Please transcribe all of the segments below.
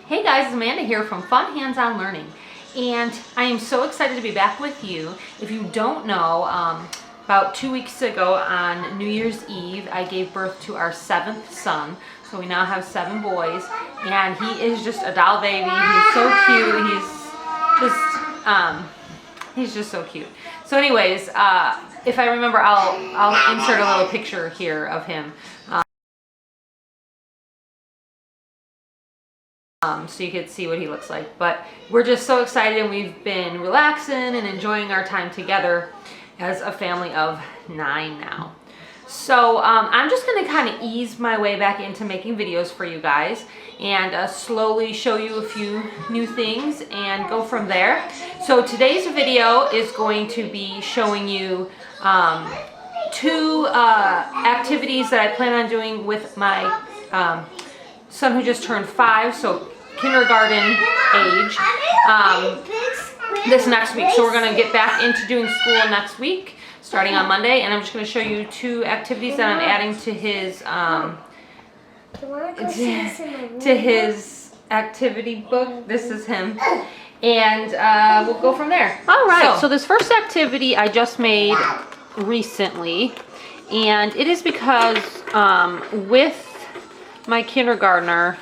Hey guys, it's Amanda here from Fun Hands-On Learning, and I am so excited to be back with you. If you don't know, about 2 weeks ago on New Year's Eve, I gave birth to our 7th son. So we now have 7 boys, and he is just a doll baby. He's so cute. He's just so cute. So anyways, if I remember, I'll insert a little picture here of him. So you could see what he looks like. But we're just so excited, and we've been relaxing and enjoying our time together as a family of 9 now. So I'm just going to kind of ease my way back into making videos for you guys and slowly show you a few new things and go from there. So today's video is going to be showing you 2 activities that I plan on doing with my son who just turned 5, so kindergarten age, this next week. So we're going to get back into doing school next week, starting on Monday, and I'm just going to show you 2 activities that I'm adding to his activity book. This is him, and we'll go from there. All right, so this first activity I just made recently, and it is because with my kindergartner,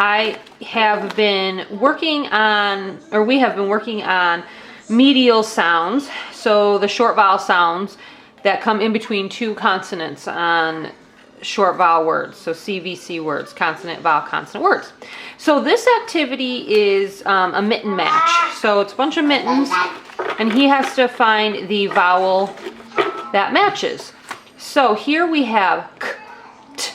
I have been working on, or we have been working on medial sounds, so the short vowel sounds that come in between 2 consonants on short vowel words, so CVC words, consonant, vowel, consonant words. So this activity is a mitten match. So it's a bunch of mittens, and he has to find the vowel that matches. So here we have k, t,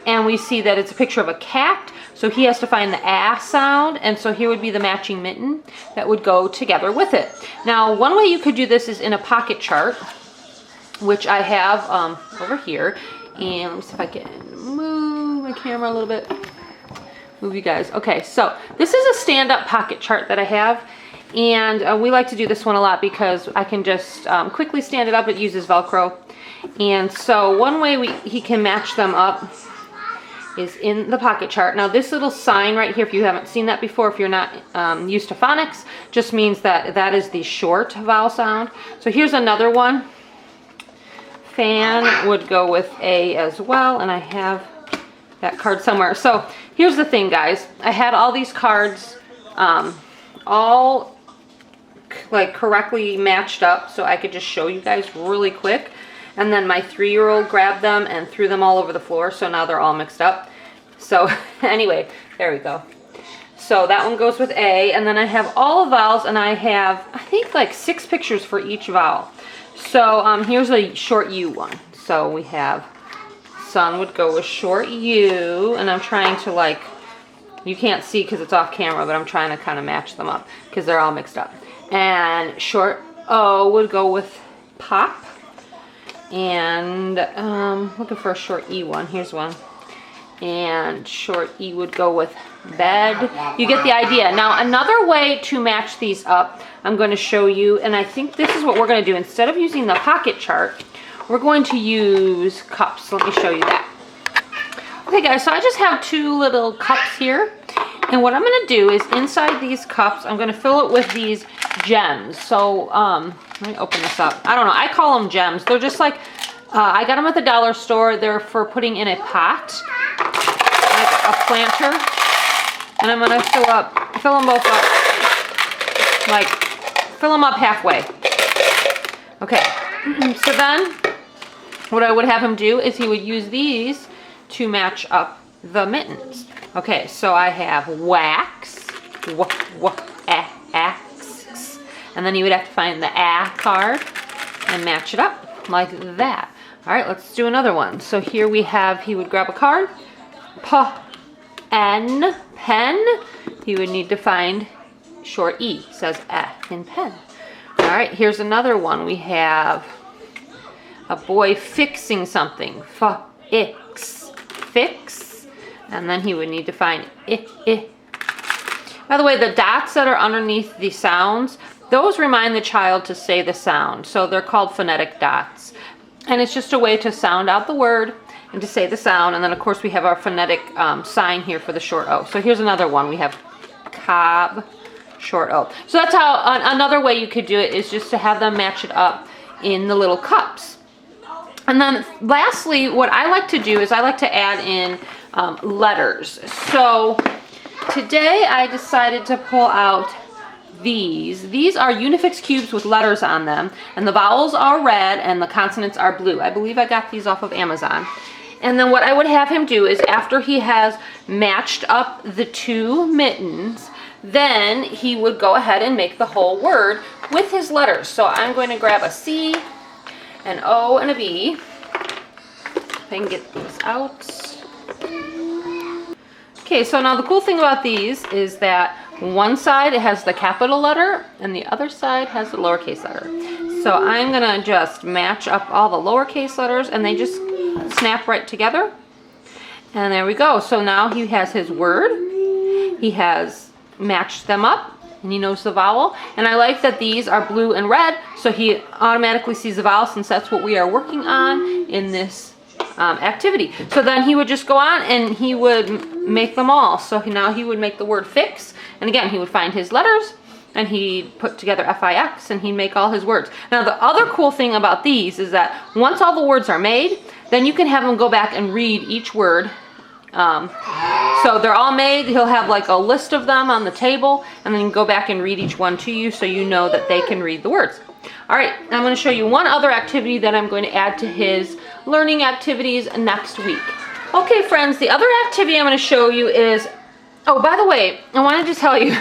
and we see that it's a picture of a cat. So he has to find the ah sound, and so here would be the matching mitten that would go together with it. Now, one way you could do this is in a pocket chart, which I have over here. And let me see if I can move my camera a little bit. Move you guys. Okay, so this is a stand-up pocket chart that I have, and we like to do this one a lot because I can just quickly stand it up. It uses Velcro, and so one way he can match them up is in the pocket chart. Now this little sign right here, if you haven't seen that before, if you're not used to phonics, just means that that is the short vowel sound. So here's another one. Fan would go with A as well, and I have that card somewhere. So here's the thing, guys. I had all these cards all like correctly matched up, so I could just show you guys really quick. And then my 3-year-old grabbed them and threw them all over the floor, so now they're all mixed up. So anyway, there we go. So that one goes with A, and then I have all the vowels, and I have, I think, like 6 pictures for each vowel. So here's a short U one. So we have son would go with short U, and I'm trying to, like, you can't see because it's off camera, but I'm trying to kind of match them up because they're all mixed up. And short O would go with pop. And looking for a short E one. Here's one. And short E would go with bed. You get the idea. Now, another way to match these up, I'm going to show you, and I think this is what we're going to do. Instead of using the pocket chart, we're going to use cups. Let me show you that. Okay, guys, so I just have 2 little cups here. And what I'm going to do is inside these cups, I'm going to fill it with these gems. So, let me open this up. I don't know. I call them gems. They're just like, I got them at the dollar store. They're for putting in a pot, like a planter. And I'm going to fill them both up, like, fill them up halfway. Okay. So then, what I would have him do is he would use these to match up the mittens. Okay, so I have wax, ax, and then you would have to find the ah card and match it up like that. All right, let's do another one. So here we have, he would grab a card, pen. He would need to find short E, says in pen. All right, here's another one. We have a boy fixing something, fix. And then he would need to find I. By the way, the dots that are underneath the sounds, those remind the child to say the sound. So they're called phonetic dots. And it's just a way to sound out the word and to say the sound. And then of course we have our phonetic sign here for the short O. So here's another one. We have cob, short O. So that's how, another way you could do it is just to have them match it up in the little cups. And then lastly, what I like to do is I like to add in letters. So today I decided to pull out these. These are Unifix cubes with letters on them, and the vowels are red and the consonants are blue. I believe I got these off of Amazon. And then what I would have him do is after he has matched up the two mittens, then he would go ahead and make the whole word with his letters. So I'm going to grab a C, an O, and a B. If I can get this out. Okay, so now the cool thing about these is that one side it has the capital letter and the other side has the lowercase letter. So I'm gonna just match up all the lowercase letters and they just snap right together. And there we go. So now he has his word. He has matched them up and he knows the vowel. And I like that these are blue and red, so he automatically sees the vowel since that's what we are working on in this activity. So then he would just go on and he would make them all. So now he would make the word fix. And again, he would find his letters and he'd put together F-I-X and he'd make all his words. Now the other cool thing about these is that once all the words are made, then you can have him go back and read each word. So they're all made. He'll have like a list of them on the table and then go back and read each one to you so you know that they can read the words. All right, I'm going to show you one other activity that I'm going to add to his learning activities next week. Okay, friends, the other activity I'm going to show you is, oh, by the way, I wanted to tell you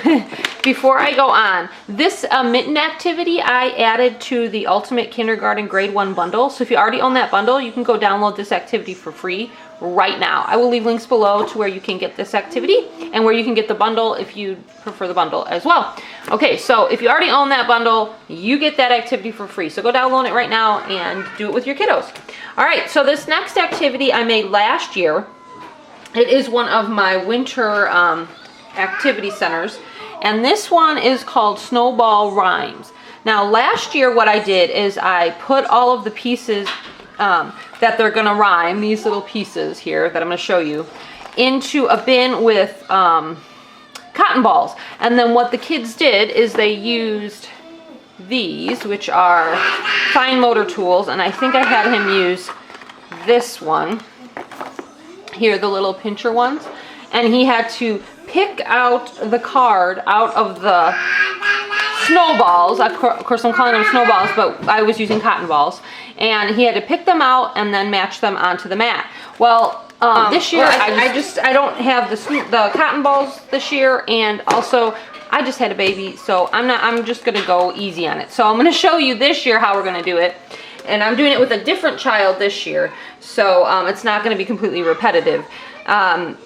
before I go on, this mitten activity I added to the Ultimate Kindergarten Grade 1 bundle. So if you already own that bundle, you can go download this activity for free right now. I will leave links below to where you can get this activity and where you can get the bundle if you prefer the bundle as well. Okay, so if you already own that bundle, you get that activity for free. So go download it right now and do it with your kiddos. All right, so this next activity I made last year. It is one of my winter activity centers, and this one is called Snowball Rhymes. Now last year what I did is I put all of the pieces that they're gonna rhyme, these little pieces here that I'm gonna show you, into a bin with cotton balls. And then what the kids did is they used these, which are fine motor tools, and I think I had him use this one here, the little pincher ones, and he had to pick out the card out of the snowballs. Of course I'm calling them snowballs, but I was using cotton balls, and he had to pick them out and then match them onto the mat. Well, this year I don't have the cotton balls this year, and also I just had a baby, so I'm just gonna go easy on it. So I'm gonna show you this year how we're gonna do it. And I'm doing it with a different child this year, so it's not going to be completely repetitive. And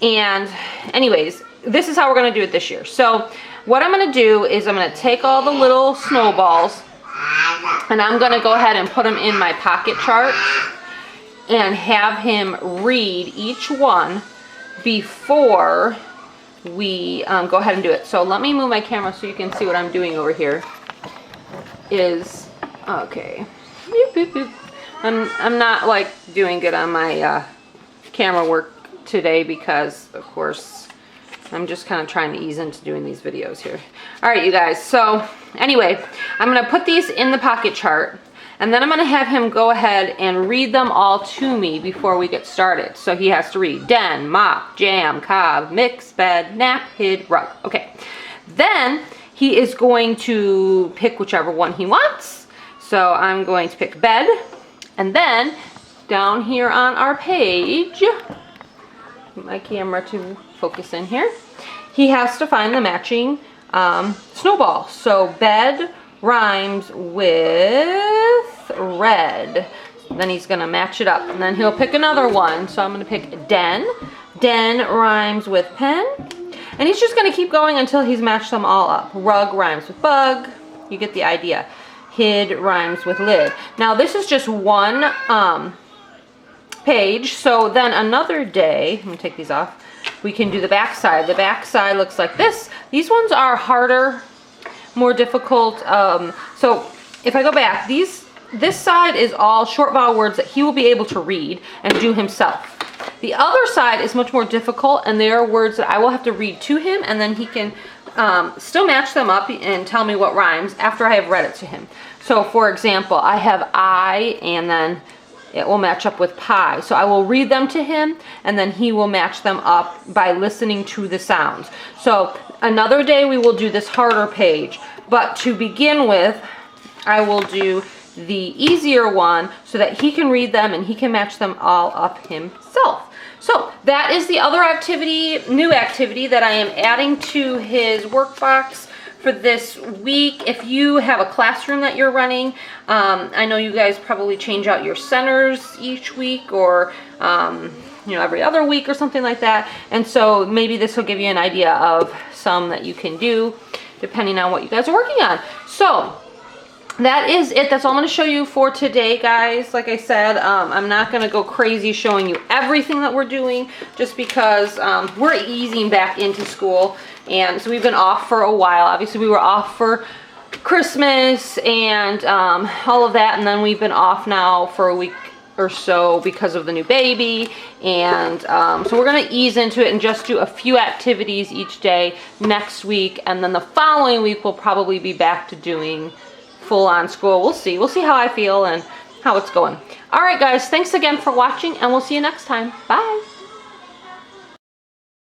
anyways, this is how we're going to do it this year. So what I'm going to do is I'm going to take all the little snowballs and I'm going to go ahead and put them in my pocket chart and have him read each one before we go ahead and do it. So let me move my camera so you can see what I'm doing over here. Okay. Beep, beep, beep. I'm not like doing good on my camera work today because of course I'm just kind of trying to ease into doing these videos here. All right, you guys. So anyway, I'm going to put these in the pocket chart and then I'm going to have him go ahead and read them all to me before we get started. So he has to read den, mop, jam, cob, mix, bed, nap, hid, rug. Okay. Then he is going to pick whichever one he wants. So I'm going to pick bed, and then down here on our page, get my camera to focus in here, he has to find the matching snowball. So bed rhymes with red. Then he's gonna match it up, and then he'll pick another one. So I'm gonna pick den. Den rhymes with pen, and he's just gonna keep going until he's matched them all up. Rug rhymes with bug. You get the idea. Hid rhymes with lid. Now this is just one page, so then another day, I'm gonna take these off, we can do the back side. The back side looks like this. These ones are harder, more difficult. So if I go back, these this side is all short vowel words that he will be able to read and do himself. The other side is much more difficult, and they are words that I will have to read to him, and then he can still match them up and tell me what rhymes after I have read it to him. So for example, I have I, and then it will match up with pie. So I will read them to him, and then he will match them up by listening to the sounds. So another day we will do this harder page, but to begin with, I will do the easier one so that he can read them and he can match them all up himself. So that is the other activity, new activity that I am adding to his workbox for this week. If you have a classroom that you're running, I know you guys probably change out your centers each week, or you know, every other week or something like that. And so maybe this will give you an idea of some that you can do depending on what you guys are working on. So that is it. That's all I'm going to show you for today, guys. Like I said, I'm not going to go crazy showing you everything that we're doing, just because we're easing back into school. And so we've been off for a while. Obviously, we were off for Christmas and all of that. And then we've been off now for a week or so because of the new baby. And so we're going to ease into it and just do a few activities each day next week. And then the following week, we'll probably be back to doing full-on school. We'll see how I feel and how it's going. All right, guys, thanks again for watching, and we'll see you next time. Bye.